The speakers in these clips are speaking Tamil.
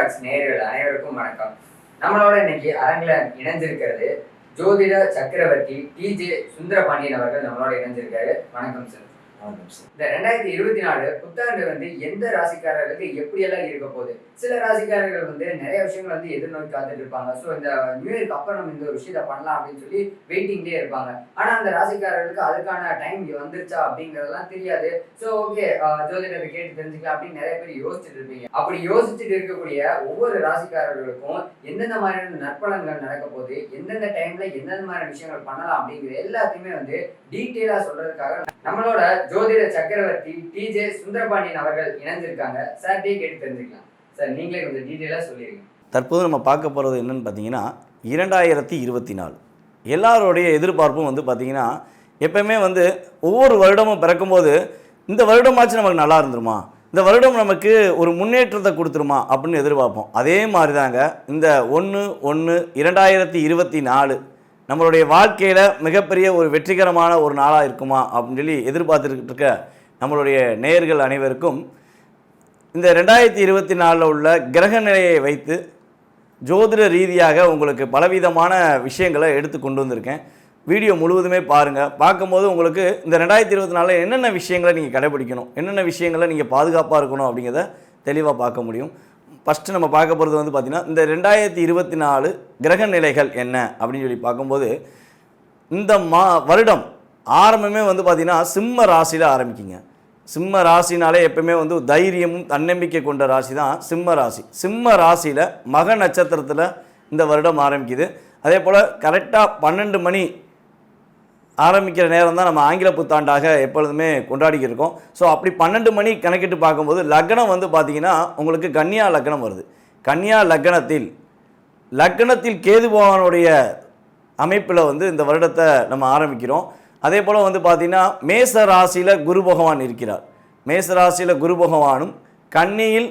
டாக்ஸ் நேயர்கள் அனைவருக்கும் வணக்கம். நம்மளோட இன்னைக்கு அரங்கில இணைஞ்சிருக்கிறது ஜோதிட சக்கரவர்த்தி டிஜே சுந்தரபாண்டியன் அவர்கள் நம்மளோட இணைஞ்சிருக்காரு. வணக்கம் சார். இந்த 2024 புத்தாண்டு எந்த ராசிக்காரர்களுக்கு எப்படியெல்லாம் இருக்க போகுது? சில ராசிக்காரர்கள் நிறைய விஷயங்கள் எதிர்நோக்கி காத்துட்டு இருப்பாங்க. ஸோ இந்த நியூ இயர்க்கு அப்புறம் நம்ம இந்த ஒரு விஷயத்த பண்ணலாம் அப்படின்னு சொல்லி வெயிட்டிங்லேயே இருப்பாங்க. ஆனா அந்த ராசிக்காரர்களுக்கு அதுக்கான டைம் வந்துருச்சா அப்படிங்கறதெல்லாம் தெரியாது. ஸோ ஓகே, ஜோதிடத்தை கேட்டு தெரிஞ்சுக்கலாம் அப்படின்னு நிறைய பேர் யோசிச்சுட்டு இருப்பீங்க. அப்படி யோசிச்சுட்டு இருக்கக்கூடிய ஒவ்வொரு ராசிக்காரர்களுக்கும் எந்தெந்த மாதிரியான நற்பலன்கள் நடக்க போகுது, எந்தெந்த டைம்ல எந்தெந்த மாதிரியான விஷயங்கள் பண்ணலாம் அப்படிங்கிற எல்லாத்தையுமே டீட்டெயிலா சொல்றதுக்காக நம்மளோட ஜோதிட சக்கரவர்த்தி டிஜே சுந்தரபாண்டியன் அவர்கள் இணைஞ்சிருக்காங்க. சார் கேட்டு தெரிஞ்சுக்கலாம். சார் நீங்களே கொஞ்சம் டீட்டெயிலாக சொல்லிடுங்க. தற்போது நம்ம பார்க்க போகிறது என்னென்னு பார்த்தீங்கன்னா 2024 எல்லாருடைய எதிர்பார்ப்பும் பார்த்தீங்கன்னா எப்போயுமே ஒவ்வொரு வருடமும் பிறக்கும்போது இந்த வருடமாச்சு நமக்கு நல்லா இருந்துருமா, இந்த வருடம் நமக்கு ஒரு முன்னேற்றத்தை கொடுத்துருமா அப்படின்னு எதிர்பார்ப்போம். அதே மாதிரி தாங்க இந்த 1/1/2024 நம்மளுடைய வாழ்க்கையில் மிகப்பெரிய ஒரு வெற்றிகரமான ஒரு நாளாக இருக்குமா அப்படின்னு சொல்லி எதிர்பார்த்துக்கிட்டு இருக்க நம்மளுடைய நேயர்கள் அனைவருக்கும் இந்த 2024 உள்ள கிரக நிலையை வைத்து ஜோதிட ரீதியாக உங்களுக்கு பலவிதமான விஷயங்களை எடுத்து கொண்டு வந்திருக்கேன். வீடியோ முழுவதுமே பாருங்கள். பார்க்கும்போது உங்களுக்கு இந்த 2024 என்னென்ன விஷயங்களை நீங்கள் கடைபிடிக்கணும், என்னென்ன விஷயங்களை நீங்கள் பாதுகாப்பாக இருக்கணும் அப்படிங்கிறத தெளிவாக பார்க்க முடியும். ஃபஸ்ட்டு நம்ம பார்க்க போகிறது பார்த்திங்கன்னா இந்த 2024 கிரக நிலைகள் என்ன அப்படின்னு சொல்லி பார்க்கும்போது இந்த வருடம் ஆரம்பமே பார்த்திங்கன்னா சிம்ம ராசியில் ஆரம்பிக்குங்க. சிம்ம ராசினாலே எப்பவுமே தைரியமும் தன்னம்பிக்கை கொண்ட ராசி தான் சிம்ம ராசி. சிம்ம ராசியில் மக நட்சத்திரத்தில் இந்த வருடம் ஆரம்பிக்குது. அதே போல் கரெக்டாக 12 மணி ஆரம்பிக்கிற நேரம் தான் நம்ம ஆங்கில புத்தாண்டாக எப்பொழுதுமே கொண்டாடிக்கிட்டு இருக்கோம். ஸோ அப்படி 12 மணி கணக்கிட்டு பார்க்கும்போது லக்னம் பார்த்திங்கன்னா உங்களுக்கு கன்னியா லக்னம் வருது. கன்னியா லக்னத்தில் கேது பகவானுடைய அமைப்பில் இந்த வருடத்தை நம்ம ஆரம்பிக்கிறோம். அதே போல் பார்த்திங்கன்னா மேச ராசியில் குரு பகவான் இருக்கிறார். மேச ராசியில் குரு பகவானும் கன்னியில்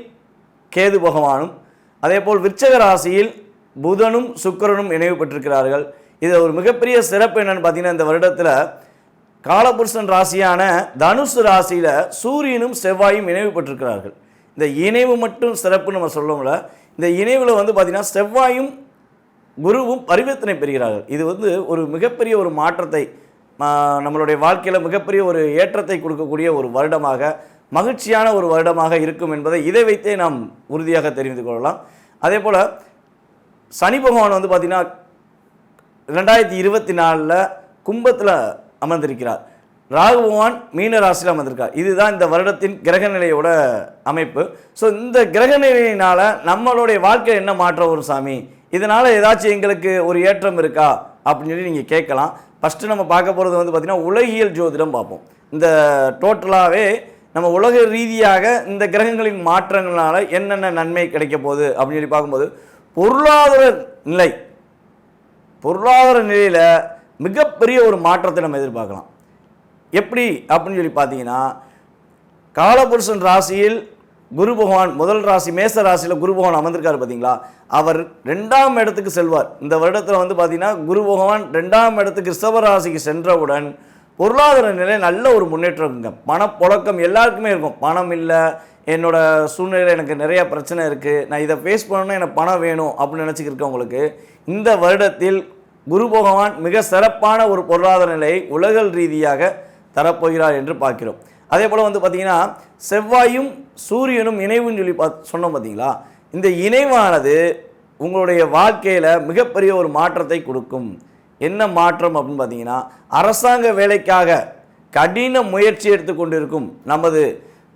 கேது பகவானும் அதே போல் விருச்சக ராசியில் புதனும் சுக்கிரனும் இணைவு பெற்றிருக்கிறார்கள். இது ஒரு மிகப்பெரிய சிறப்பு என்னென்னு பார்த்தீங்கன்னா இந்த வருடத்தில் காலபுருஷன் ராசியான தனுசு ராசியில் சூரியனும் செவ்வாயும் இணைவு பெற்றிருக்கிறார்கள். இந்த இணைவு மட்டும் சிறப்புன்னு நம்ம சொல்லல, இந்த இணைவில் பார்த்திங்கன்னா செவ்வாயும் குருவும் பரிவர்த்தனை பெறுகிறார்கள். இது ஒரு மிகப்பெரிய ஒரு மாற்றத்தை நம்மளுடைய வாழ்க்கையில் மிகப்பெரிய ஒரு ஏற்றத்தை கொடுக்கக்கூடிய ஒரு வருடமாக, மகிழ்ச்சியான ஒரு வருடமாக இருக்கும் என்பதை இதை வைத்தே நாம் உறுதியாக தெரிந்து கொள்ளலாம். அதே போல் சனி பகவான் பார்த்திங்கன்னா 2024 கும்பத்தில் அமர்ந்திருக்கிறார். ராகு பகவான் மீன ராசியில் அமர்ந்திருக்கார். இதுதான் இந்த வருடத்தின் கிரக நிலையோட அமைப்பு. ஸோ இந்த கிரக நிலையினால் நம்மளுடைய வாழ்க்கையில் என்ன மாற்றம் வரும் சாமி, இதனால் ஏதாச்சும் எங்களுக்கு ஒரு ஏற்றம் இருக்கா அப்படின்னு சொல்லி நீங்கள் கேட்கலாம். ஃபஸ்ட்டு நம்ம பார்க்க போகிறது பார்த்திங்கன்னா உலகியல் ஜோதிடம் பார்ப்போம். இந்த டோட்டலாகவே நம்ம உலக ரீதியாக இந்த கிரகங்களின் மாற்றங்களால் என்னென்ன நன்மை கிடைக்க போகுது அப்படின்னு சொல்லி பார்க்கும்போது பொருளாதார நிலையில் மிகப்பெரிய ஒரு மாற்றத்தை நம்ம எதிர்பார்க்கலாம். எப்படி அப்படின்னு சொல்லி பார்த்தீங்கன்னா காலபுருஷன் ராசியில் குரு பகவான் முதல் ராசி மேச ராசியில் குரு பகவான் அமர்ந்திருக்காரு பார்த்தீங்களா, அவர் 2ஆம் இடத்துக்கு செல்வார். இந்த வருடத்தில் பார்த்தீங்கன்னா குரு பகவான் 2ஆம் இடத்துக்கு ரிஷப ராசிக்கு சென்றவுடன் பொருளாதார நிலை நல்ல ஒரு முன்னேற்றம் இருக்குங்க. பணப்புழக்கம் எல்லாருக்குமே இருக்கும். பணம் இல்லை, என்னோட சூழ்நிலையில் எனக்கு நிறையா பிரச்சனை இருக்குது, நான் இதை ஃபேஸ் பண்ணணும்னா எனக்கு பணம் வேணும் அப்படின்னு நினச்சிக்கிருக்கவங்களுக்கு இந்த வருடத்தில் குரு பகவான் மிக சிறப்பான ஒரு பொருளாதார நிலையை உலக ரீதியாக தரப்போகிறார் என்று பார்க்கிறோம். அதே போல் பார்த்திங்கன்னா செவ்வாயும் சூரியனும் இணைவுன்னு சொல்லி சொன்னோம் பார்த்தீங்களா, இந்த இணைவானது உங்களுடைய வாழ்க்கையில் மிகப்பெரிய ஒரு மாற்றத்தை கொடுக்கும். என்ன மாற்றம் அப்படின்னு பார்த்தீங்கன்னா அரசாங்க வேலைக்காக கடின முயற்சி எடுத்துக்கொண்டிருக்கும் நமது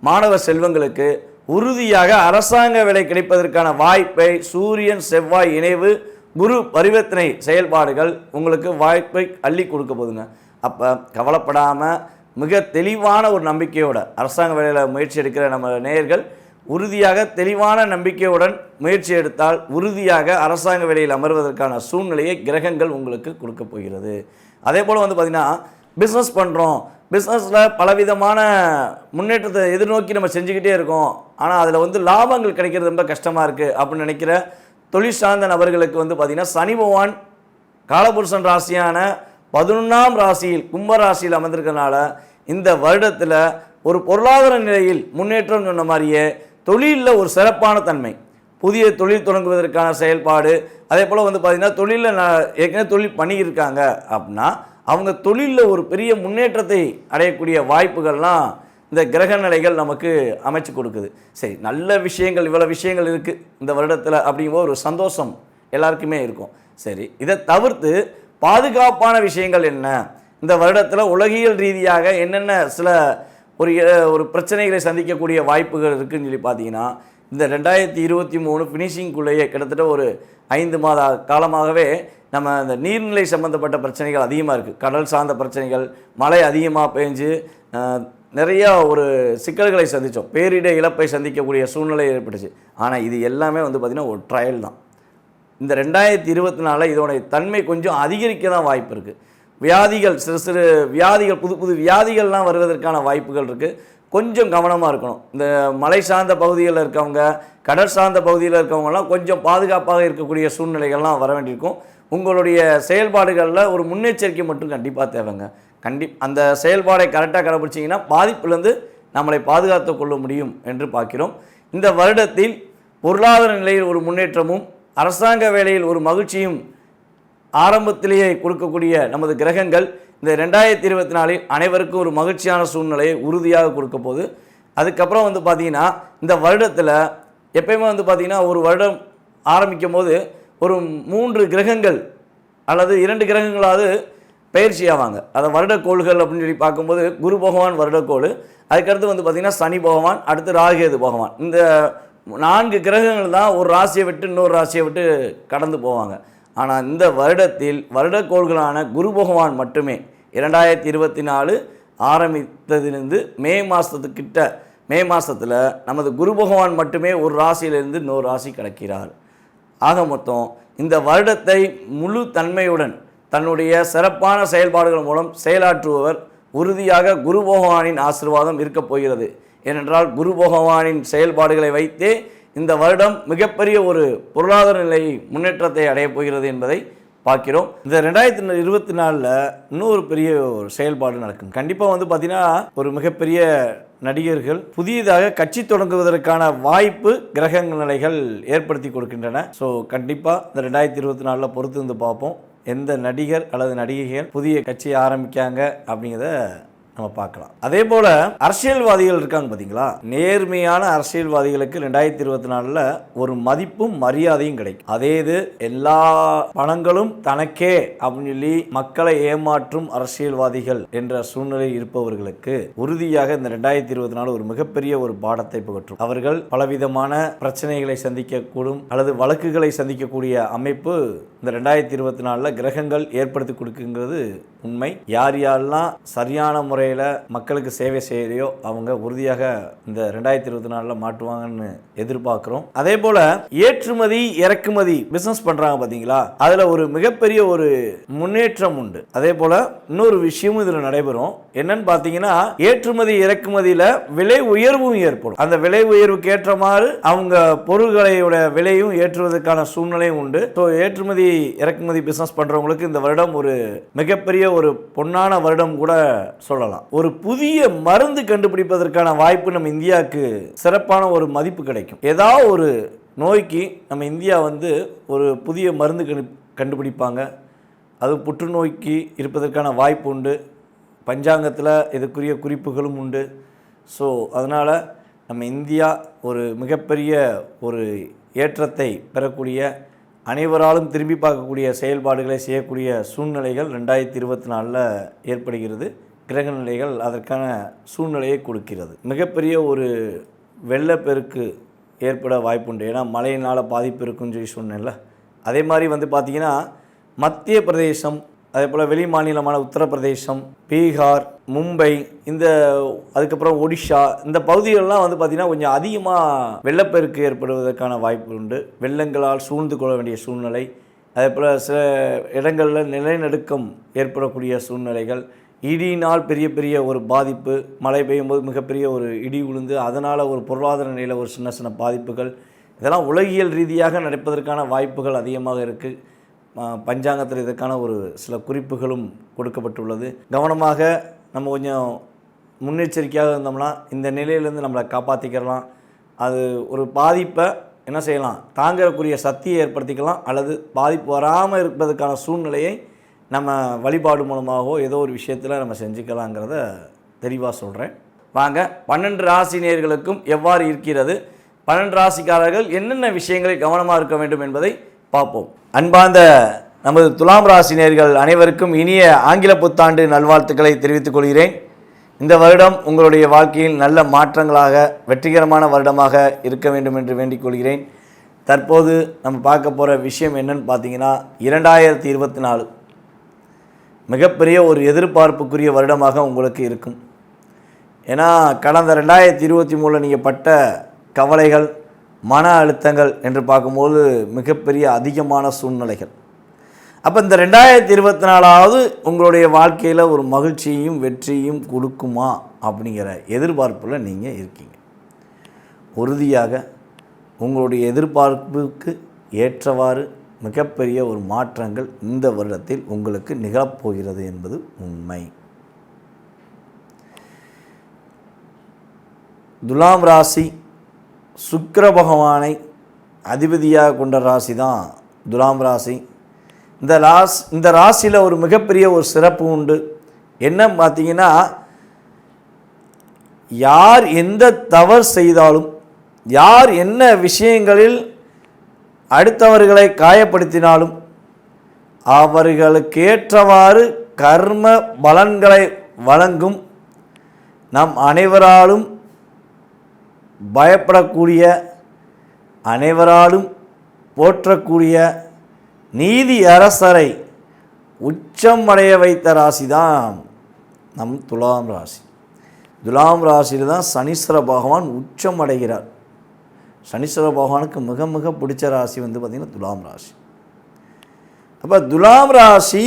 மாணவ செல்வங்களுக்கு உறுதியாக அரசாங்க வேலை கிடைப்பதற்கான வாய்ப்பை சூரியன் செவ்வாய் இணைவு குரு பரிவர்த்தனை செயல்பாடுகள் உங்களுக்கு வாய்ப்பை அள்ளி கொடுக்க போதுங்க. அப்போ கவலைப்படாமல் மிக தெளிவான ஒரு நம்பிக்கையோட அரசாங்க வேலையில் முயற்சி எடுக்கிற நம்ம நேயர்கள் உறுதியாக தெளிவான நம்பிக்கையுடன் முயற்சி எடுத்தால் உறுதியாக அரசாங்க வேலையில் அமர்வதற்கான சூழ்நிலையை கிரகங்கள் உங்களுக்கு கொடுக்க போகிறது. அதே போல் பார்த்திங்கன்னா பிஸ்னஸ் பண்ணுறோம், பிஸ்னஸில் பலவிதமான முன்னேற்றத்தை எதிர்நோக்கி நம்ம செஞ்சுக்கிட்டே இருக்கோம், ஆனால் அதில் லாபங்கள் கிடைக்கிறது ரொம்ப கஷ்டமாக இருக்குது அப்படின்னு நினைக்கிற தொழில் சார்ந்த நபர்களுக்கு பார்த்திங்கன்னா சனி பகவான் காலபுருஷன் ராசியான 11ஆம் ராசியில் கும்ப ராசியில் அமர்ந்திருக்கிறதுனால இந்த வருடத்தில் ஒரு பொருளாதார நிலையில் முன்னேற்றம் சொன்ன மாதிரியே தொழிலில் ஒரு சிறப்பான தன்மை, புதிய தொழில் தொடங்குவதற்கான செயல்பாடு, அதே போல் வந்து பார்த்திங்கன்னா தொழிலில் ஏற்கனவே தொழில் பண்ணியிருக்காங்க அப்படின்னா அவங்க தொழிலில் ஒரு பெரிய முன்னேற்றத்தை அடையக்கூடிய வாய்ப்புகள்லாம் இந்த கிரக நிலைகள் நமக்கு அமைச்சு கொடுக்குது. சரி, நல்ல விஷயங்கள் இவ்வளோ விஷயங்கள் இருக்குது இந்த வருடத்தில் அப்படிங்கும்போது ஒரு சந்தோஷம் எல்லாருக்குமே இருக்கும். சரி, இதை தவிர்த்து பாதுகாப்பான விஷயங்கள் என்ன, இந்த வருடத்தில் உலகியல் ரீதியாக என்னென்ன சில ஒரு பிரச்சனைகளை சந்திக்கக்கூடிய வாய்ப்புகள் இருக்குதுன்னு சொல்லி பார்த்தீங்கன்னா, இந்த 2023 ஃபினிஷிங்குள்ளேயே கிட்டத்தட்ட ஒரு 5 மாத காலமாகவே நம்ம இந்த நீர்நிலை சம்மந்தப்பட்ட பிரச்சனைகள் அதிகமாக இருக்குது. கடல் சார்ந்த பிரச்சனைகள், மழை அதிகமாக பெஞ்சு நிறையா ஒரு சிக்கல்களை சந்தித்தோம், பேரிட இழப்பை சந்திக்கக்கூடிய சூழ்நிலை ஏற்பட்டுச்சு. ஆனால் இது எல்லாமே வந்து பார்த்திங்கன்னா ஒரு ட்ரையல் தான். இந்த 2024 இதோடைய தன்மை கொஞ்சம் அதிகரிக்க தான் வாய்ப்பு இருக்குது. வியாதிகள், சிறு சிறு வியாதிகள், புது புது வியாதிகள்லாம் வருவதற்கான வாய்ப்புகள் இருக்குது. கொஞ்சம் கவனமாக இருக்கணும். இந்த மலை சார்ந்த பகுதிகளில் இருக்கவங்க, கடல் சார்ந்த பகுதியில் இருக்கவங்கலாம் கொஞ்சம் பாதுகாப்பாக இருக்கக்கூடிய சூழ்நிலைகள்லாம் வர வேண்டியிருக்கும். உங்களுடைய செயல்பாடுகளில் ஒரு முன்னெச்சரிக்கை மட்டும் கண்டிப்பாக தேவைங்க. அந்த செயல்பாடை கரெக்டாக கடைபிடிச்சிங்கன்னா பாதிப்புலேருந்து நம்மளை பாதுகாத்து கொள்ள முடியும் என்று பார்க்கிறோம். இந்த வருடத்தில் பொருளாதார நிலையில் ஒரு முன்னேற்றமும் அரசாங்க வேலையில் ஒரு மகிழ்ச்சியும் ஆரம்பத்திலேயே கொடுக்கக்கூடிய நமது கிரகங்கள் இந்த 2024 அனைவருக்கும் ஒரு மகிழ்ச்சியான சூழ்நிலையை உறுதியாக கொடுக்க போகுது. அதுக்கப்புறம் வந்து பார்த்திங்கன்னா இந்த வருடத்தில் எப்பயுமே வந்து பார்த்திங்கன்னா ஒரு வருடம் ஆரம்பிக்கும் போது ஒரு 3 கிரகங்கள் அல்லது 2 கிரகங்களாவது பயிற்சி ஆவாங்க. அதை வருடக்கோள்கள் அப்படின்னு சொல்லி பார்க்கும்போது குரு பகவான் வருடக்கோள், அதுக்கடுத்து வந்து பார்த்திங்கன்னா சனி பகவான், அடுத்து ராகுகேது பகவான். இந்த 4 கிரகங்கள் தான் ஒரு ராசியை விட்டு இன்னொரு ராசியை விட்டு கடந்து போவாங்க. ஆனால் இந்த வருடத்தில் வருடக்கோள்களான குரு பகவான் மட்டுமே 2024 ஆரம்பித்ததிலிருந்து மே மாதத்தில் நமது குரு பகவான் மட்டுமே ஒரு ராசியிலிருந்து இன்னொரு ராசி கடக்கிறார். ஆக மொத்தம் இந்த வருடத்தை முழு தன்மையுடன் தன்னுடைய சிறப்பான செயல்பாடுகள் மூலம் செயலாற்றுபவர் உறுதியாக குரு பகவானின் ஆசீர்வாதம் இருக்கப் போகிறது. ஏனென்றால் குரு பகவானின் செயல்பாடுகளை வைத்தே இந்த வருடம் மிகப்பெரிய ஒரு பொருளாதார நிலை முன்னேற்றத்தை அடையப் போகிறது என்பதை பார்க்கிறோம். இந்த 2024 இன்னொரு பெரிய ஒரு செயல்பாடு நடக்கும். கண்டிப்பாக வந்து பார்த்திங்கன்னா ஒரு மிகப்பெரிய நடிகர்கள் புதியதாக கட்சி தொடங்குவதற்கான வாய்ப்பு கிரக நிலைகள் ஏற்படுத்தி கொடுக்கின்றன. ஸோ கண்டிப்பாக இந்த 2024 பொறுத்து வந்து பார்ப்போம் எந்த நடிகர் அல்லது நடிகைகள் புதிய கட்சியை ஆரம்பிக்காங்க அப்படிங்கிறத நம்ம பார்க்கலாம். அதே போல் அரசியல்வாதிகள் இருக்காங்க பார்த்தீங்களா, நேர்மையான அரசியல்வாதிகளுக்கு 2024 ஒரு மதிப்பும் மரியாதையும் கிடைக்கும். அதே இது எல்லா பணங்களும் தனக்கே அப்படின்னு சொல்லி மக்களை ஏமாற்றும் அரசியல்வாதிகள் என்ற சூழ்நிலை இருப்பவர்களுக்கு உறுதியாக இந்த 2024 ஒரு மிகப்பெரிய ஒரு பாடத்தை புகற்றும். அவர்கள் பலவிதமான பிரச்சனைகளை சந்திக்கக்கூடும் அல்லது வழக்குகளை சந்திக்கக்கூடிய அமைப்பு இந்த 2024 கிரகங்கள் ஏற்படுத்தி கொடுக்குங்கிறது உண்மை. யார் யாரெல்லாம் சரியான முறையில் மக்களுக்கு சேவை செய்யலையோ அவங்க உறுதியாக இந்த 2024 மாட்டுவாங்கன்னு எதிர்பார்க்கிறோம். அதே போல ஏற்றுமதி இறக்குமதி பிசினஸ் பண்றாங்க பாத்தீங்களா, அதுல ஒரு மிகப்பெரிய ஒரு முன்னேற்றம் உண்டு. அதே போல இன்னொரு விஷயமும் இதுல நடைபெறும். என்னன்னு பாத்தீங்கன்னா ஏற்றுமதி இறக்குமதியில விலை உயர்வும் ஏற்படும். அந்த விலை உயர்வுக்கு ஏற்ற மாதிரி அவங்க பொருள்களோட விலையும் ஏற்றுவதற்கான சூழ்நிலையும் உண்டு. ஸோ ஏற்றுமதி இறக்குமதி பிசினஸ் பண்றவங்களுக்கு இந்த வருடம் ஒரு மிகப்பெரிய ஒரு பொன்னான வருடம் கூட சொல்லலாம். ஒரு புதிய மருந்து கண்டுபிடிப்பதற்கான வாய்ப்பு நம்ம இந்தியாவுக்கு சிறப்பான ஒரு மதிப்பு கிடைக்கும். ஏதாவது ஒரு நோய்க்கு நம்ம இந்தியா வந்து ஒரு புதிய மருந்து கண்டுபிடிப்பாங்க. அது புற்றுநோய்க்கு இருப்பதற்கான வாய்ப்பு உண்டு. பஞ்சாங்கத்தில் இதுக்குரிய குறிப்புகளும் உண்டு. ஸோ அதனால் நம்ம இந்தியா ஒரு மிகப்பெரிய ஒரு ஏற்றத்தை பெறக்கூடிய, அனைவராலும் திரும்பி பார்க்கக்கூடிய செயல்பாடுகளை செய்யக்கூடிய சூழ்நிலைகள் 2024 ஏற்படுகிறது. கிரக நிலைகள் அதற்கான சூழ்நிலையை கொடுக்கிறது. மிகப்பெரிய ஒரு வெள்ளப்பெருக்கு ஏற்பட வாய்ப்புண்டு. ஏன்னா மழையினால் பாதிப்பு இருக்குன்னு சொல்லி சொன்னேன்ல. அதே மாதிரி வந்து பார்த்திங்கன்னா மத்திய பிரதேசம், அதே போல் வெளி மாநிலமான உத்தரப்பிரதேசம், பீகார், மும்பை, அதுக்கப்புறம் ஒடிஷா, இந்த பகுதிகளெலாம் வந்து பார்த்திங்கன்னா கொஞ்சம் அதிகமாக வெள்ளப்பெருக்கு ஏற்படுவதற்கான வாய்ப்பு உண்டு. வெள்ளங்களால் சூழ்ந்து கொள்ள வேண்டிய சூழ்நிலை, அதே போல் சில இடங்களில் நிலநடுக்கம் ஏற்படக்கூடிய சூழ்நிலைகள், இடியினால் பெரிய பெரிய ஒரு பாதிப்பு, மழை பெய்யும் போது மிகப்பெரிய ஒரு இடி விழுந்து அதனால் ஒரு பொருளாதார நிலையில் ஒரு சின்ன சின்ன பாதிப்புகள், இதெல்லாம் உலகியல் ரீதியாக நடப்பதற்கான வாய்ப்புகள் அதிகமாக இருக்குது. பஞ்சாங்கத்தில் இதற்கான ஒரு சில குறிப்புகளும் கொடுக்கப்பட்டுள்ளது. கவனமாக நம்ம கொஞ்சம் முன்னெச்சரிக்கையாக இருந்தோம்னா இந்த நிலையிலேருந்து நம்மளை காப்பாற்றிக்கிறலாம். அது ஒரு பாதிப்பை என்ன செய்யலாம், தாங்கக்கூடிய சக்தியை ஏற்படுத்திக்கலாம், அல்லது பாதிப்பு வராமல் இருப்பதற்கான சூழ்நிலையை நம்ம வழிபாடு மூலமாகவோ ஏதோ ஒரு விஷயத்தில் நம்ம செஞ்சுக்கலாங்கிறத தெளிவாக சொல்கிறேன். வாங்க 12 ராசி நேயர்களுக்கும் எவ்வாறு இருக்கிறது, 12 ராசிக்காரர்கள் என்னென்ன விஷயங்களில் கவனமாக இருக்க வேண்டும் என்பதை பார்ப்போம். அன்பார்ந்த நமது துலாம் ராசி நேயர்கள் அனைவருக்கும் இனிய ஆங்கில புத்தாண்டு நல்வாழ்த்துக்களை தெரிவித்துக் கொள்கிறேன். இந்த வருடம் உங்களுடைய வாழ்க்கையில் நல்ல மாற்றங்களாக வெற்றிகரமான வருடமாக இருக்க வேண்டும் என்று வேண்டிக் கொள்கிறேன். தற்போது நம்ம பார்க்க போகிற விஷயம் என்னன்னு பார்த்தீங்கன்னா, 2024 மிகப்பெரிய ஒரு எதிர்பார்ப்புக்குரிய வருடமாக உங்களுக்கு இருக்கும். ஏன்னா கடந்த 2023 நீங்கள் பட்ட கவலைகள், மன அழுத்தங்கள் என்று பார்க்கும்போது மிகப்பெரிய அதிகமான சூழ்நிலைகள். அப்போ இந்த 2024 உங்களுடைய வாழ்க்கையில் ஒரு மகிழ்ச்சியையும் வெற்றியும் கொடுக்குமா அப்படிங்கிற எதிர்பார்ப்பில் நீங்கள் இருக்கீங்க. உறுதியாக உங்களுடைய எதிர்பார்ப்புக்கு ஏற்றவாறு மிகப்பெரிய ஒரு மாற்றங்கள் இந்த வருடத்தில் உங்களுக்கு நிகழப்போகிறது என்பது உண்மை. துலாம் ராசி சுக்கிர பகவானை அதிபதியாக கொண்ட ராசி தான் துலாம் ராசி. இந்த ராசியில் ஒரு மிகப்பெரிய ஒரு சிறப்பு உண்டு. என்ன பார்த்தீங்கன்னா, யார் எந்த தவறு செய்தாலும், யார் என்ன விஷயங்களில் அடுத்தவர்களை காயப்படுத்தினாலும் அவர்களுக்கேற்றவாறு கர்ம பலன்களை வழங்கும், நம் அனைவராலும் பயப்படக்கூடிய, அனைவராலும் போற்றக்கூடிய நீதி அரசரை உச்சம் அடைய வைத்த ராசி தான் நம் துலாம் ராசி. துலாம் ராசியில் தான் சனீஸ்வர பகவான் உச்சம் அடைகிறார். சனீஸ்வர பகவானுக்கு மிக மிக பிடிச்ச ராசி பார்த்திங்கன்னா துலாம் ராசி. அப்போ துலாம் ராசி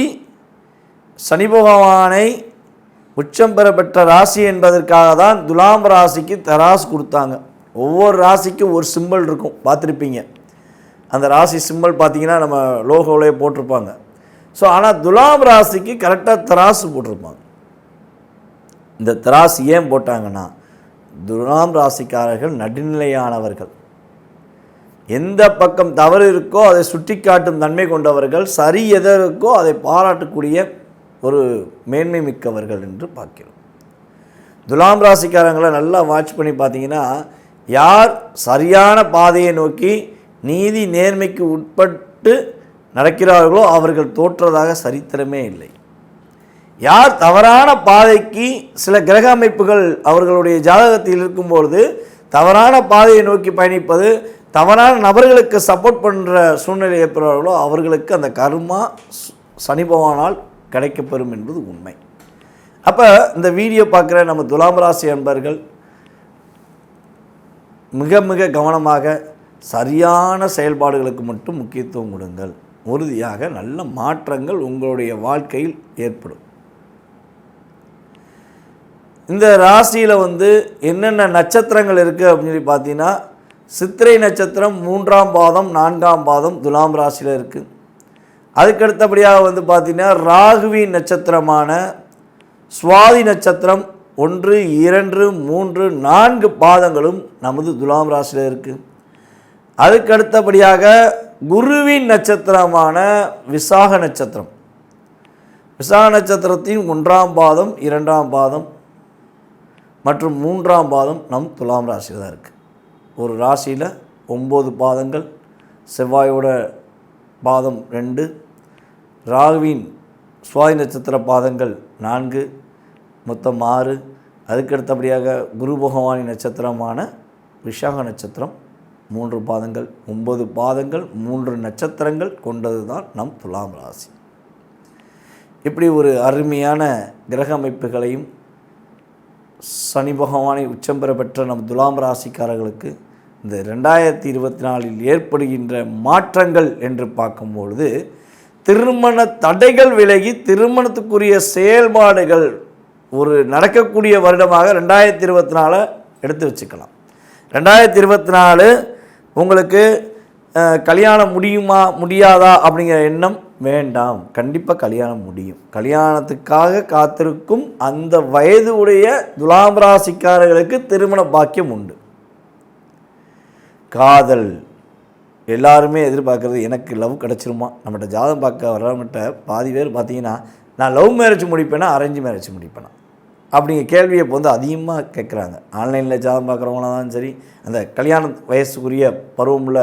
சனி பகவானை உச்சம் பெற ராசி என்பதற்காக தான் துலாம் ராசிக்கு தராசு கொடுத்தாங்க. ஒவ்வொரு ராசிக்கும் ஒரு சிம்பல் இருக்கும், பார்த்துருப்பீங்க. அந்த ராசி சிம்பல் பார்த்திங்கன்னா நம்ம லோகோவிலே போட்டிருப்பாங்க. ஸோ ஆனால் துலாம் ராசிக்கு கரெக்டாக தராசு போட்டிருப்பாங்க. இந்த தராசு ஏன் போட்டாங்கன்னா, துலாம் ராசிக்காரர்கள் நடுநிலையானவர்கள். எந்த பக்கம் தவறு இருக்கோ அதை சுட்டி காட்டும் தன்மை கொண்டவர்கள், சரி எது இருக்கோ அதை பாராட்டக்கூடிய ஒரு மேன்மை மிக்கவர்கள் என்று பார்க்கிறோம். துலாம் ராசிக்காரங்களை நல்லா வாட்ச் பண்ணி பார்த்தீங்கன்னா, யார் சரியான பாதையை நோக்கி நீதி நேர்மைக்கு உட்பட்டு நடக்கிறார்களோ அவர்கள் தோற்றதாக சரித்திரமே இல்லை. யார் தவறான பாதைக்கு, சில கிரக அமைப்புகள் அவர்களுடைய ஜாதகத்தில் இருக்கும்பொழுது தவறான பாதையை நோக்கி பயணிப்பது, தவறான நபர்களுக்கு சப்போர்ட் பண்ணுற சூழ்நிலை ஏற்படுறார்களோ அவர்களுக்கு அந்த கர்மா சனி பகவானால் கிடைக்கப்பெறும் என்பது உண்மை. அப்போ இந்த வீடியோ பார்க்குற நம்ம துலாம் ராசி அன்பர்கள் மிக மிக கவனமாக சரியான செயல்பாடுகளுக்கு மட்டும் முக்கியத்துவம் கொடுங்கள். உறுதியாக நல்ல மாற்றங்கள் உங்களுடைய வாழ்க்கையில் ஏற்படும். இந்த ராசியில் என்னென்ன நட்சத்திரங்கள் இருக்குது அப்படின்னு சொல்லி பார்த்தீங்கன்னா, சித்திரை நட்சத்திரம் 3ஆம் பாதம் 4ஆம் பாதம் துலாம் ராசியில் இருக்குது. அதுக்கடுத்தபடியாக பார்த்தீங்கன்னா ராகுவின் நட்சத்திரமான சுவாதி நட்சத்திரம் 1, 2, 3, 4 பாதங்களும் நமது துலாம் ராசியில் இருக்குது. அதுக்கடுத்தபடியாக குருவின் நட்சத்திரமான விசாக நட்சத்திரம், விசாக நட்சத்திரத்தின் 1ஆம் பாதம் 2ஆம் பாதம் மற்றும் 3ஆம் பாதம் நம் துலாம் ராசியில் தான் இருக்குது. ஒரு ராசியில் 9 பாதங்கள், செவ்வாயோட பாதம் 2, ராகுவின் சுவாதி நட்சத்திர பாதங்கள் 4, மொத்தம் 6. அதுக்கடுத்தபடியாக குரு பகவானின் நட்சத்திரமான விஷாக நட்சத்திரம் 3 பாதங்கள், 9 பாதங்கள், 3 நட்சத்திரங்கள் கொண்டது தான் நம் துலாம் ராசி. இப்படி ஒரு அருமையான கிரக அமைப்புகளையும் சனி பகவானை உச்சம் பெற்ற நம் துலாம் ராசிக்காரர்களுக்கு இந்த 2024 ஏற்படுகின்ற மாற்றங்கள் என்று பார்க்கும்பொழுது, திருமண தடைகள் விலகி திருமணத்துக்குரிய செயல்பாடுகள் ஒரு நடக்கக்கூடிய வருடமாக 2024 எடுத்து வச்சுக்கலாம். 2024 உங்களுக்கு கல்யாணம் முடியுமா முடியாதா அப்படிங்கிற எண்ணம் வேண்டாம். கண்டிப்பாக கல்யாணம் முடியும். கல்யாணத்துக்காக காத்திருக்கும் அந்த வயது உடைய துலாம் ராசிக்காரர்களுக்கு திருமண பாக்கியம் உண்டு. காதல் எல்லாருமே எதிர்பார்க்குறது எனக்கு லவ் கிடச்சிருமா, நம்மகிட்ட ஜாதகம் பார்க்க வரவங்கிட்ட பாதி பேர் பார்த்தீங்கன்னா நான் லவ் மேரேஜ் முடிப்பேனா அரேஞ்ச் மேரேஜ் முடிப்பேனா அப்படிங்கிற கேள்வியை இப்போ வந்து அதிகமாக கேட்குறாங்க. ஆன்லைனில் ஜாதகம் பார்க்குறவங்களாம் சரி, அந்த கல்யாண வயசுக்குரிய பருவமில்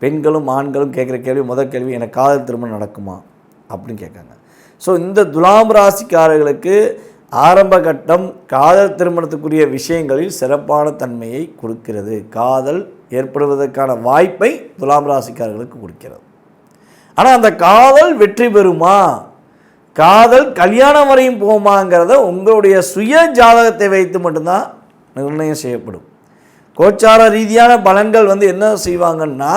பெண்களும் ஆண்களும் கேட்குற கேள்வி, முதல் கேள்வி, எனக்கு காதல் திருமணம் நடக்குமா அப்படின்னு கேட்காங்க. ஸோ இந்த துலாம் ராசிக்காரர்களுக்கு ஆரம்ப கட்டம் காதல் திருமணத்துக்குரிய விஷயங்களில் சிறப்பான தன்மையை கொடுக்கிறது. காதல் ஏற்படுவதற்கான வாய்ப்பை துலாம் ராசிக்காரர்களுக்கு கொடுக்கிறது. ஆனால் அந்த காதல் வெற்றி பெறுமா, காதல் கல்யாணம் வரையும் போமாங்கிறத உங்களுடைய சுய ஜாதகத்தை வைத்து மட்டும்தான் நிர்ணயம் செய்யப்படும். கோச்சார ரீதியான பலன்கள் வந்து என்ன செய்வாங்கன்னா,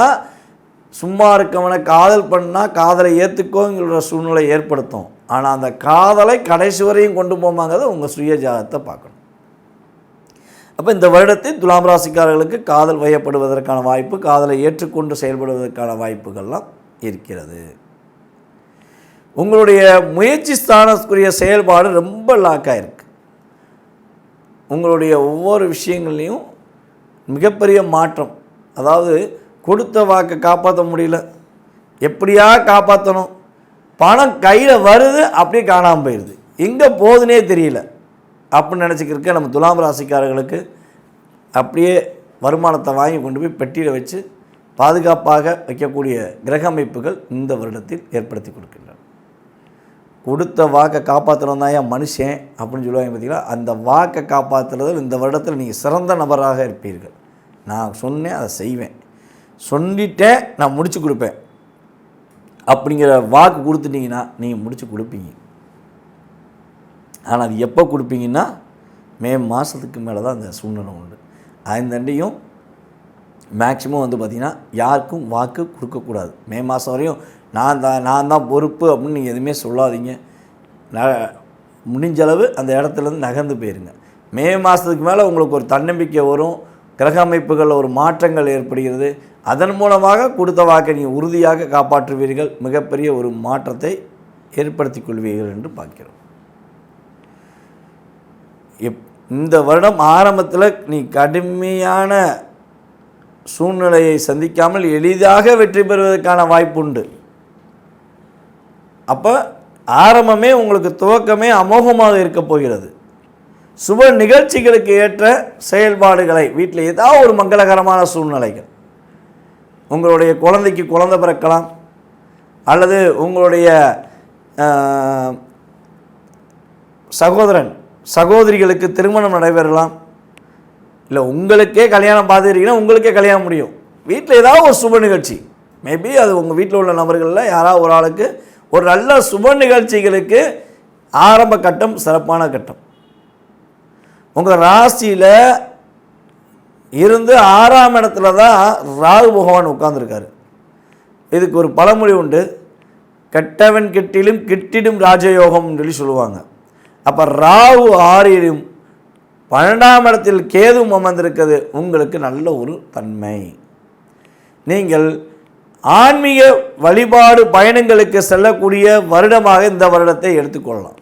சும்மா இருக்கவனை காதல் பண்ணால் காதலை ஏற்றுக்கோங்கிற சூழ்நிலை ஏற்படுத்தும். ஆனால் அந்த காதலை கடைசி வரையும் கொண்டு போமாங்கிறத உங்கள் சுய ஜாதகத்தை பார்க்கணும். அப்போ இந்த வருடத்தில் துலாம் ராசிக்காரர்களுக்கு காதல் வயப்படுவதற்கான வாய்ப்பு, காதலை ஏற்றுக்கொண்டு செயல்படுவதற்கான வாய்ப்புகள்லாம் இருக்கிறது. உங்களுடைய முயற்சி ஸ்தானத்துக்குரிய செயல்பாடு ரொம்ப லாக்காயிருக்கு. உங்களுடைய ஒவ்வொரு விஷயங்கள்லையும் மிகப்பெரிய மாற்றம். அதாவது கொடுத்த வாக்கை காப்பாற்ற முடியல, எப்படியா காப்பாற்றணும், பணம் கையில் வருது அப்படியே காணாமல் போயிடுது, எங்கே போகுதுன்னே தெரியல அப்படின்னு நினச்சிக்கிருக்க நம்ம துலாம் ராசிக்காரர்களுக்கு அப்படியே வருமானத்தை வாங்கி கொண்டு போய் பெட்டியில் வச்சு பாதுகாப்பாக வைக்கக்கூடிய கிரக அமைப்புகள் இந்த வருடத்தில் ஏற்படுத்தி கொடுக்கின்றன. கொடுத்த வாக்கை காப்பாற்றணும் தான் ஏன் மனுஷன் அப்படின்னு சொல்லுவாங்க பார்த்தீங்களா, அந்த வாக்கை காப்பாற்றுறதில் இந்த வருடத்தில் நீங்கள் சிறந்த நபராக இருப்பீர்கள். நான் சொன்னேன் அதை செய்வேன், சொல்லிட்டேன் நான் முடிச்சு கொடுப்பேன் அப்படிங்கிற வாக்கு கொடுத்துட்டிங்கன்னா நீங்கள் முடிச்சு கொடுப்பீங்க. ஆனால் அது எப்போ கொடுப்பீங்கன்னா மே மாதத்துக்கு மேலே தான் அந்த சூழ்நிலை உண்டு. ஐந்தண்டையும் மேக்ஸிமம் வந்து பார்த்திங்கன்னா யாருக்கும் வாக்கு கொடுக்கக்கூடாது. மே மாதம் வரையும் நான் தான் பொறுப்பு அப்படின்னு நீங்கள் எதுவுமே சொல்லாதீங்க. முடிஞ்சளவு அந்த இடத்துலேருந்து நகர்ந்து போயிருங்க. மே மாதத்துக்கு மேலே உங்களுக்கு ஒரு தன்னம்பிக்கை வரும், கிரக அமைப்புகளில் ஒரு மாற்றங்கள் ஏற்படுகிறது. அதன் மூலமாக கொடுத்த வாக்கை நீங்கள் உறுதியாக காப்பாற்றுவீர்கள், மிகப்பெரிய ஒரு மாற்றத்தை ஏற்படுத்தி கொள்வீர்கள் என்று பார்க்கிறோம். இந்த வருடம் ஆரம்பத்தில் நீ கடுமையான சூழ்நிலையை சந்திக்காமல் எளிதாக வெற்றி பெறுவதற்கான வாய்ப்பு உண்டு. அப்போ ஆரம்பமே உங்களுக்கு துவக்கமே அமோகமாக இருக்க போகிறது. சுப நிகழ்ச்சிகளுக்கு ஏற்ற செயல்பாடுகளை வீட்டில் ஏதாவது ஒரு மங்களகரமான சூழ்நிலைகள், உங்களுடைய குழந்தைக்கு குழந்தை பிறக்கலாம், அல்லது உங்களுடைய சகோதரன் சகோதரிகளுக்கு திருமணம் நடைபெறலாம், இல்லை உங்களுக்கே கல்யாணம் பார்த்துக்கிறீங்கன்னா உங்களுக்கே கல்யாணம் முடியும். வீட்டில் ஏதாவது ஒரு சுப நிகழ்ச்சி, மேபி அது உங்கள் வீட்டில் உள்ள நபர்களில் யாராவது ஒரு ஆளுக்கு ஒரு நல்ல சுப நிகழ்ச்சிகளுக்கு ஆரம்ப கட்டம் சிறப்பான கட்டம். உங்கள் ராசியில் இருந்து 6ஆம் இடத்துல தான் ராகு பகவான் உட்கார்ந்துருக்காரு. இதுக்கு ஒரு பழமொழி உண்டு, கெட்டவன் கெட்டிலும் கிட்டிடும் ராஜயோகம்னு சொல்லி சொல்லுவாங்க. அப்போ ராகு 6லும் 12ஆம் இடத்தில் கேதுவும் அமர்ந்திருக்கிறது உங்களுக்கு நல்ல ஒரு தன்மை. நீங்கள் ஆன்மீக வழிபாடு பயணங்களுக்கு செல்லக்கூடிய வருடமாக இந்த வருடத்தை எடுத்துக்கொள்ளலாம்.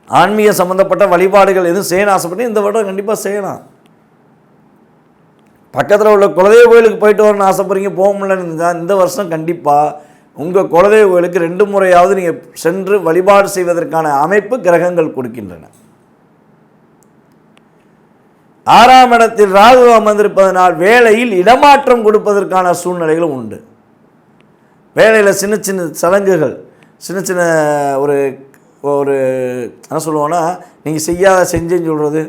ஆன்மீக சம்பந்தப்பட்ட வழிபாடுகள் எதுவும் செய்யணும் ஆசைப்பட்டு இந்த வருடம் கண்டிப்பாக செய்யலாம். பக்கத்தில் உள்ள குலதெய்வ கோயிலுக்கு போயிட்டு வரணும்னு ஆசைப்படுறீங்க, போக முடியலன்னு இந்த வருஷம் கண்டிப்பாக உங்கள் குலதெய்வ கோயிலுக்கு 2 முறையாவது நீங்கள் சென்று வழிபாடு செய்வதற்கான அமைப்பு கிரகங்கள் கொடுக்கின்றன. 6ஆம் இடத்தில் ராகு அமர்ந்திருப்பதனால் வேலையில் இடமாற்றம் கொடுப்பதற்கான சூழ்நிலைகளும் உண்டு. வேலையில் சின்ன சின்ன சடங்குகள், சின்ன சின்ன ஒரு ஒரு என்ன சொல்லுவோன்னா, நீங்கள் செய்யாத செஞ்சேன்னு சொல்கிறது,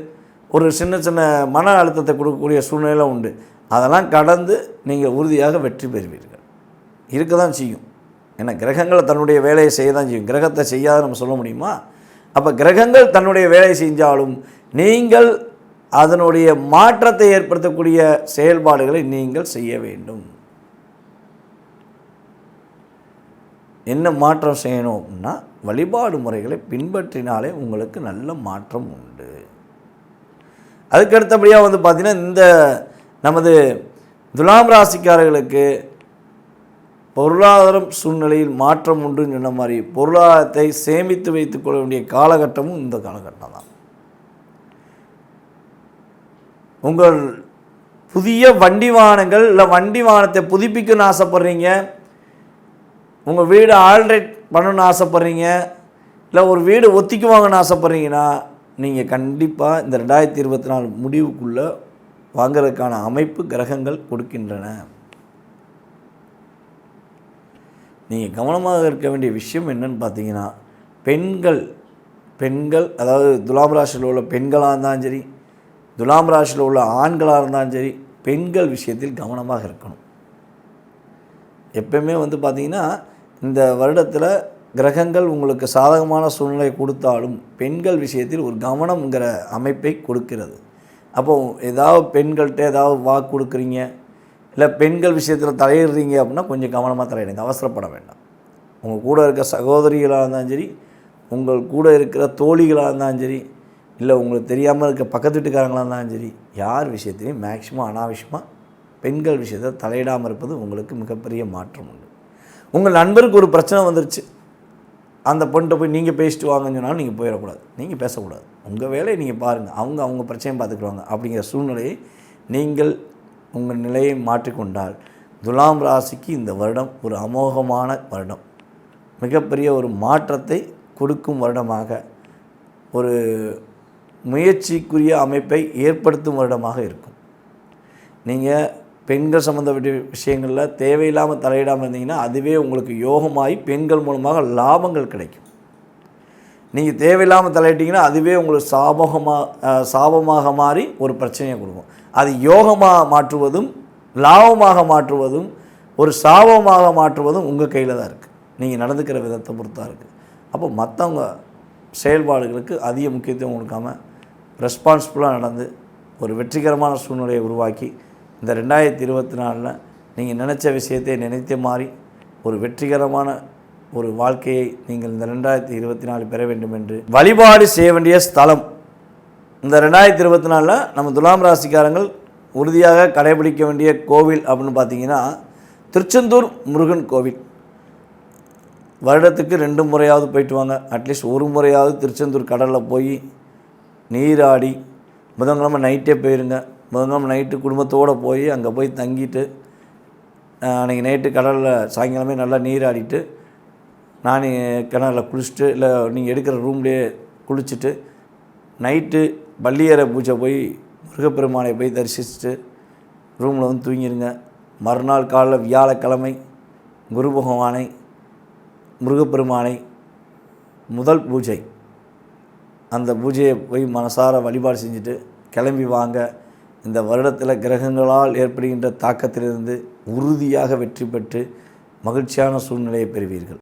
ஒரு சின்ன சின்ன மன அழுத்தத்தை கொடுக்கக்கூடிய சூழ்நிலையில் உண்டு. அதெல்லாம் கடந்து நீங்கள் உறுதியாக வெற்றி பெறுவீர்கள். இருக்க தான் செய்யும். ஏன்னா கிரகங்கள் தன்னுடைய வேலையை செய்ய தான் செய்யும். கிரகத்தை செய்யாத நம்ம சொல்ல முடியுமா? அப்போ கிரகங்கள் தன்னுடைய வேலையை செஞ்சாலும் நீங்கள் அதனுடைய மாற்றத்தை ஏற்படுத்தக்கூடிய செயல்பாடுகளை நீங்கள் செய்ய வேண்டும். என்ன மாற்றம் செய்யணும் அப்படின்னா, வழிபாடு முறைகளை பின்பற்றினாலே உங்களுக்கு நல்ல மாற்றம் உண்டு. அதுக்கடுத்தபடியாக வந்து பார்த்திங்கன்னா, இந்த நமது துலாம் ராசிக்காரர்களுக்கு பொருளாதாரம் சூழ்நிலையில் மாற்றம் உண்டுன்னு சொன்ன மாதிரி பொருளாதாரத்தை சேமித்து வைத்துக் கொள்ள வேண்டிய காலகட்டமும் இந்த காலகட்டம் தான். உங்கள் புதிய வண்டி வாகனங்கள் இல்லை வண்டி வாகனத்தை புதுப்பிக்கணும்னு ஆசைப்பட்றீங்க, உங்கள் வீடு ஆல்ட்ரேட் பண்ணணும்னு ஆசைப்பட்றீங்க, இல்லை ஒரு வீடு ஒத்திக்குவாங்கன்னு ஆசைப்பட்றீங்கன்னா நீங்கள் கண்டிப்பாக இந்த 2024 முடிவுக்குள்ளே வாங்கிறதுக்கான அமைப்பு கிரகங்கள் கொடுக்கின்றன. நீங்கள் கவனமாக இருக்க வேண்டிய விஷயம் என்னன்னு பார்த்தீங்கன்னா, பெண்கள் அதாவது துலாம் ராசியில் உள்ள பெண்களாக இருந்தாலும் சரி, துலாம் ராசியில் உள்ள ஆண்களாக இருந்தாலும் சரி, பெண்கள் விஷயத்தில் கவனமாக இருக்கணும். எப்பயுமே பார்த்தீங்கன்னா இந்த வருடத்தில் கிரகங்கள் உங்களுக்கு சாதகமான சூழ்நிலை கொடுத்தாலும் பெண்கள் விஷயத்தில் ஒரு கவனம்ங்கிற அமைப்பை கொடுக்கிறது. அப்போது ஏதாவது பெண்கள்கிட்ட ஏதாவது வாக்கு கொடுக்குறீங்க, இல்லை பெண்கள் விஷயத்தில் தலையிடுறீங்க அப்படின்னா கொஞ்சம் கவனமாக தலையிடுங்க, அவசரப்பட வேண்டாம். உங்கள் கூட இருக்க சகோதரிகளாக இருந்தாலும் சரி, உங்கள் கூட இருக்கிற தோழிகளாக இருந்தாலும் சரி, இல்லை உங்களுக்கு தெரியாமல் இருக்க பக்கத்து வீட்டுக்காரங்களாக இருந்தாலும் சரி, யார் விஷயத்துலையும் மேக்சிமம் அனாவசியமாக பெண்கள் விஷயத்தில் தலையிடாமல் இருப்பது உங்களுக்கு மிகப்பெரிய மாற்றம் உண்டு. உங்கள் நண்பருக்கு ஒரு பிரச்சனை வந்துருச்சு, அந்த பொண்ணிட்ட போய் நீங்கள் பேசிட்டு வாங்கன்னு சொன்னாலும் நீங்கள் போயிடக்கூடாது, நீங்கள் பேசக்கூடாது. உங்கள் வேலையை நீங்கள் பாருங்கள், அவங்க பிரச்சனையை பார்த்துக்குவாங்க. அப்படிங்கிற சூழ்நிலையை நீங்கள் உங்கள் நிலையை மாற்றிக்கொண்டால் துலாம் ராசிக்கு இந்த வருடம் ஒரு அமோகமான வருடம், மிகப்பெரிய ஒரு மாற்றத்தை கொடுக்கும் வருடமாக, ஒரு முயற்சிக்குரிய அமைப்பை ஏற்படுத்தும் வருடமாக இருக்கும். நீங்கள் பெண்கள் சம்மந்தப்பட்ட விஷயங்களில் தேவையில்லாமல் தலையிடாமல் இருந்தீங்கன்னா அதுவே உங்களுக்கு யோகமாகி பெண்கள் மூலமாக லாபங்கள் கிடைக்கும். நீங்கள் தேவையில்லாமல் தலையிட்டிங்கன்னா அதுவே உங்களுக்கு சாபமாக மாறி ஒரு பிரச்சனையை கொடுக்கும். அது யோகமாக மாற்றுவதும் லாபமாக மாற்றுவதும் ஒரு சாபமாக மாற்றுவதும் உங்கள் கையில் தான் இருக்குது. நீங்கள் நடந்துக்கிற விதத்தை பொறுத்தான் இருக்குது. அப்போ மற்றவங்க செயல்பாடுகளுக்கு அதிக முக்கியத்துவம் கொடுக்காமல் ரெஸ்பான்சிபிளாக நடந்து ஒரு வெற்றிகரமான சூழ்நிலையை உருவாக்கி இந்த 2024 நீங்கள் நினச்ச விஷயத்தை நினைத்த மாதிரி ஒரு வெற்றிகரமான ஒரு வாழ்க்கையை நீங்கள் இந்த 2024 பெற வேண்டும் என்று வழிபாடு செய்ய வேண்டிய ஸ்தலம். இந்த 2024 நம்ம துலாம் ராசிக்காரங்கள் உறுதியாக கடைபிடிக்க வேண்டிய கோவில் அப்படின்னு பார்த்தீங்கன்னா திருச்செந்தூர் முருகன் கோவில். வருடத்துக்கு 2 முறையாவது போயிட்டு வாங்க. அட்லீஸ்ட் ஒரு முறையாவது திருச்செந்தூர் கடலில் போய் நீராடி, புதன்கிழமை நைட்டே போயிருங்க. புதன்கிழமை நைட்டு குடும்பத்தோடு போய் அங்கே போய் தங்கிட்டு அன்றைக்கி நைட்டு கடலில் சாயங்காலமே நல்லா நீராடிட்டு நான் கிணறில் குளிச்சுட்டு, இல்லை நீங்கள் எடுக்கிற ரூம்லேயே குளிச்சுட்டு நைட்டு பள்ளியறை பூஜை போய் முருகப்பெருமானை போய் தரிசிச்சுட்டு ரூமில் தூங்கிடுங்க. மறுநாள் காலையில் வியாழக்கிழமை குரு பகவானை முருகப்பெருமானை முதல் பூஜை, அந்த பூஜையை போய் மனசார வழிபாடு செஞ்சுட்டு கிளம்பி வாங்க. இந்த வருடத்தில் கிரகங்களால் ஏற்படுகின்ற தாக்கத்திலிருந்து உறுதியாக வெற்றி பெற்று மகிழ்ச்சியான சூழ்நிலையை பெறுவீர்கள்.